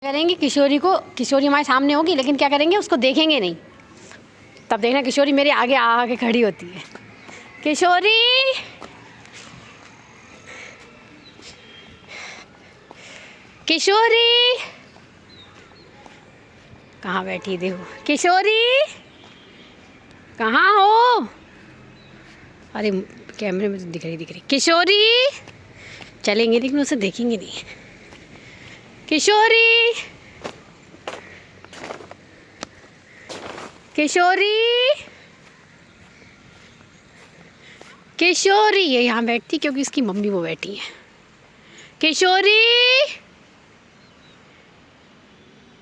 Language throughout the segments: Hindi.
करेंगे किशोरी हमारे सामने होगी, लेकिन क्या करेंगे, उसको देखेंगे नहीं। तब देखना किशोरी मेरे आगे आके खड़ी होती है। किशोरी, किशोरी कहाँ बैठी देखो। किशोरी कहाँ हो? अरे कैमरे में तो दिख रही। किशोरी चलेंगे लेकिन उसे देखेंगे नहीं। किशोरी, किशोरी, किशोरी ये यहाँ बैठती क्योंकि इसकी मम्मी वो बैठी है। किशोरी,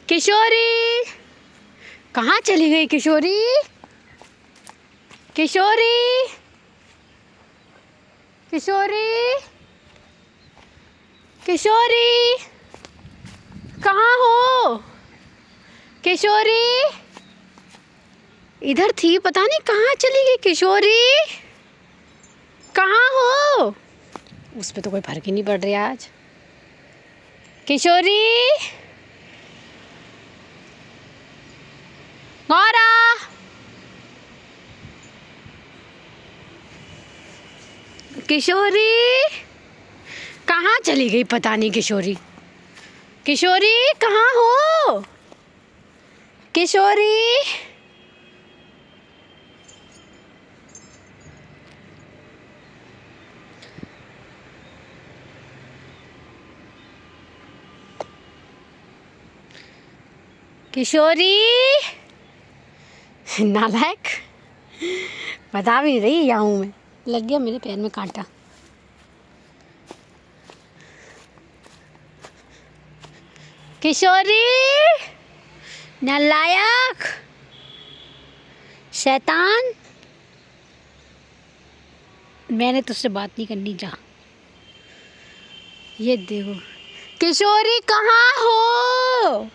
किशोरी कहाँ चली गई? किशोरी, किशोरी, किशोरी, किशोरी कहाँ हो? किशोरी इधर थी, पता नहीं कहाँ चली गई। किशोरी कहाँ हो? उस पे तो कोई फर्क ही नहीं पड़ रहा आज। किशोरी, गौरा, किशोरी कहाँ चली गई? पता नहीं। किशोरी, किशोरी कहाँ हो? किशोरी, किशोरी नालायक, बता भी नहीं रही यहाँ हूँ मैं। लग गया मेरे पैर में कांटा। किशोरी नालायक, शैतान, मैंने तुझसे बात नहीं करनी। जा, ये देखो। किशोरी कहाँ हो?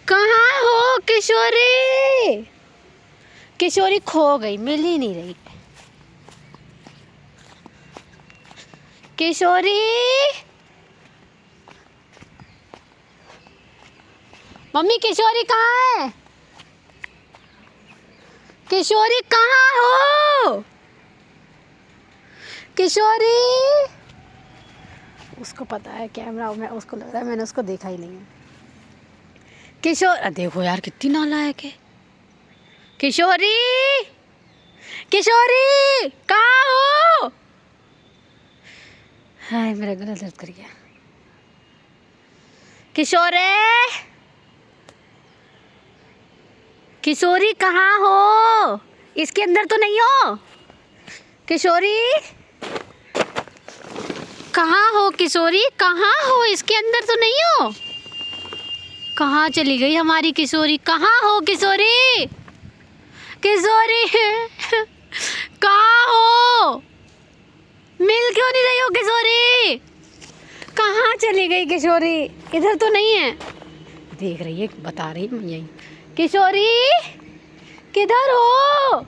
कहाँ हो किशोरी? किशोरी खो गई, मिल ही नहीं रही। किशोरी, मम्मी किशोरी कहाँ है? किशोरी कहाँ हो? किशोरी, उसको पता है कैमरा में, उसको लग रहा है मैंने उसको देखा ही नहीं है। किशोर, देखो यार कितनी नालायक है। किशोरी, किशोरी कहाँ हो? हाय मेरा गला दर्द कर गया। किशोरे, किशोरी कहाँ हो? इसके अंदर तो नहीं हो? किशोरी कहाँ हो? किशोरी कहाँ हो? इसके अंदर तो नहीं हो? कहाँ चली गई हमारी किशोरी? कहाँ हो किशोरी? किशोरी कहाँ हो? मिल क्यों नहीं रही हो किशोरी? कहाँ चली गई किशोरी? इधर तो नहीं है। देख रही है, बता रही मैं यही। किशोरी किधर हो?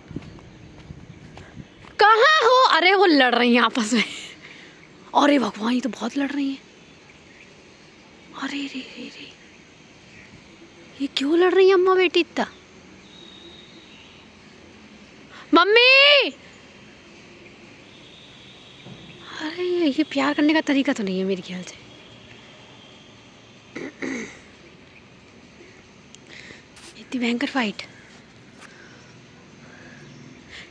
कहाँ हो? अरे वो लड़ रही हैं आपस में। अरे भगवान, ये तो बहुत लड़ रही हैं। अरे रे रे रे, ये क्यों लड़ रही है अम्मा बेटी इतना? मम्मी, अरे ये प्यार करने का तरीका तो नहीं है मेरे ख्याल से। इतनी भयंकर फाइट।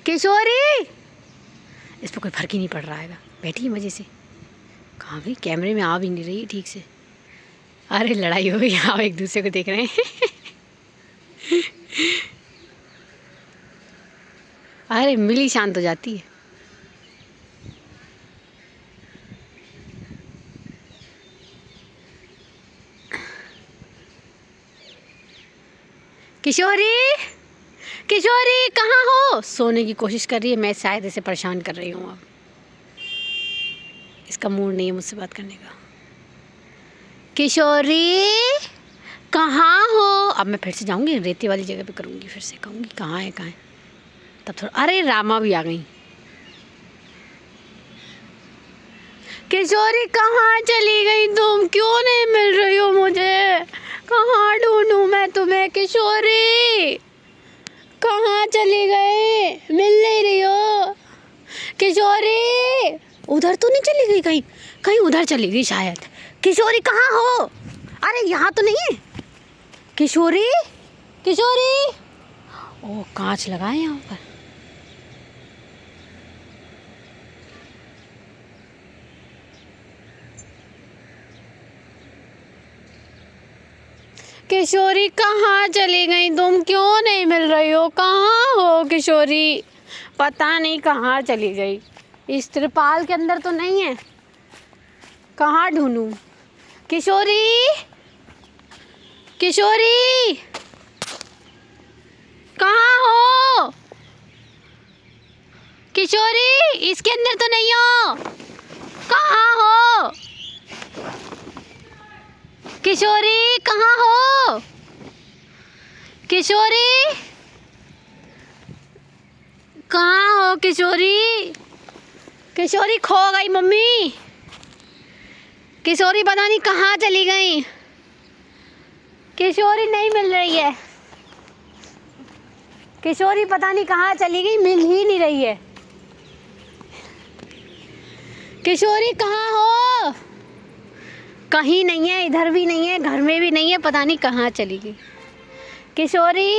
किशोरी, इस पर कोई फर्क ही नहीं पड़ रहा है, बैठी है मजे से। कहाँ गई? कैमरे में आ भी नहीं रही ठीक से। अरे लड़ाई हो गई, आप एक दूसरे को देख रहे हैं। अरे मिली शांत हो जाती है। किशोरी, किशोरी कहाँ हो? सोने की कोशिश कर रही है, मैं शायद इसे परेशान कर रही हूँ। अब इसका मूड नहीं है मुझसे बात करने का। किशोरी कहाँ हो? अब मैं फिर से जाऊँगी, रेती वाली जगह पे करूँगी, फिर से कहूँगी कहाँ है कहाँ है। तब थोड़ा, अरे रामा भी आ गई। किशोरी कहाँ चली गई तुम? क्यों नहीं मिल रही हो मुझे? कहाँ ढूंढूं मैं तुम्हें? किशोरी कहाँ चली गई? मिल नहीं रही हो किशोरी? उधर तो नहीं चली गई? कहीं कहीं उधर चली गई शायद। किशोरी कहाँ हो? अरे यहाँ तो नहीं है किशोरी। किशोरी ओ कांच लगा है यहाँ पर। किशोरी कहाँ चली गई तुम? क्यों नहीं मिल रही हो? कहाँ हो किशोरी? पता नहीं कहाँ चली गई। इस त्रिपाल के अंदर तो नहीं है। कहाँ ढूंढूं? किशोरी किशोरी कहाँ हो? किशोरी इसके अंदर तो नहीं हो। कहाँ हो किशोरी? कहाँ हो किशोरी? कहाँ हो किशोरी? किशोरी खो गई मम्मी। किशोरी पता नहीं कहाँ चली गई। किशोरी नहीं मिल रही है। किशोरी पता नहीं कहाँ चली गई, मिल ही नहीं रही है। किशोरी कहाँ हो? कहीं नहीं है, इधर भी नहीं है, घर में भी नहीं है, पता नहीं कहाँ चली गई। किशोरी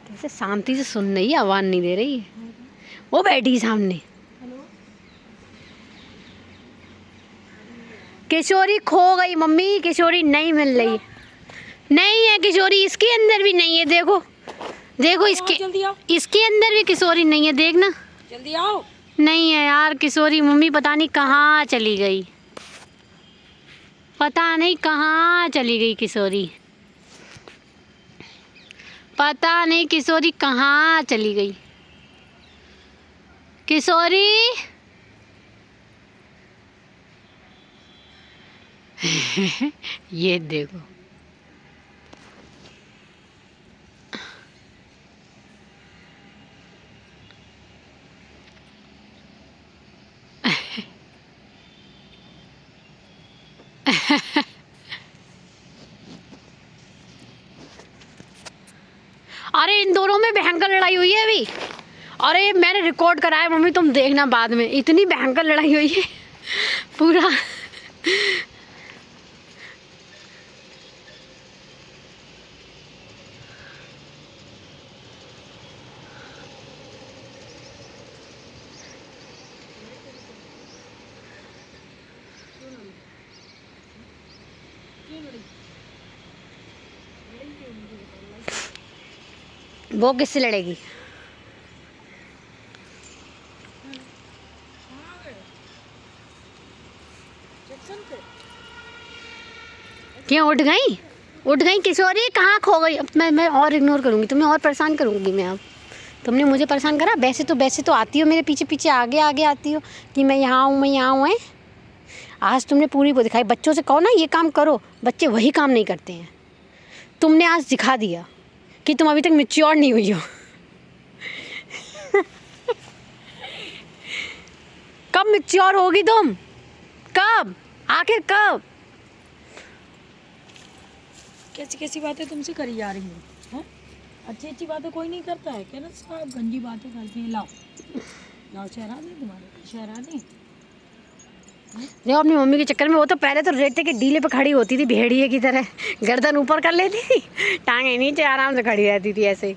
कैसे शांति से सुन रही है, आवाज़ नहीं दे रही है। वो बैठी सामने। किशोरी खो गई मम्मी। किशोरी नहीं मिल रही। नहीं है किशोरी, इसके अंदर भी नहीं है। देखो देखो इसके अंदर भी किशोरी नहीं है। देखना जल्दी आओ। नहीं है यार किशोरी। मम्मी पता नहीं कहाँ चली गई। पता नहीं कहाँ चली गई किशोरी। पता नहीं किशोरी कहाँ चली गई। किशोरी ये देखो अरे इन दोनों में भयंकर लड़ाई हुई है अभी। अरे मैंने रिकॉर्ड करा है मम्मी, तुम देखना बाद में। इतनी भयंकर लड़ाई हुई है पूरा। वो किससे लड़ेगी? क्या उठ गई? उठ गई किशोरी? कहाँ खो गई? अब मैं और इग्नोर करूँगी तुम्हें, और परेशान करूँगी मैं। अब तुमने मुझे परेशान करा। वैसे तो आती हो मेरे पीछे पीछे, आगे आगे आती हो कि मैं यहाँ हूँ, मैं यहाँ हूँ। है आज तुमने पूरी वो दिखाई। बच्चों से कहो ना ये काम करो, बच्चे वही काम नहीं करते हैं। तुमने आज दिखा दिया कि तुम अभी तक मैच्योर नहीं हुई हो। कब मैच्योर होगी तुम? कब? आखिर कब? कैसी कैसी बातें तुमसे करी जा रही हैं? अच्छी अच्छी बातें कोई नहीं करता है क्या ना, सब गंदी बातें करती हैं। लाओ लाओ शहरा दे, तुम्हारे शहरा दे। देखो अपनी मम्मी के चक्कर में वो तो पहले तो रेते के डीले पे खड़ी होती थी भेड़िए की तरह, गर्दन ऊपर कर लेती थी, टांगे नीचे आराम से खड़ी रहती थी ऐसे ही।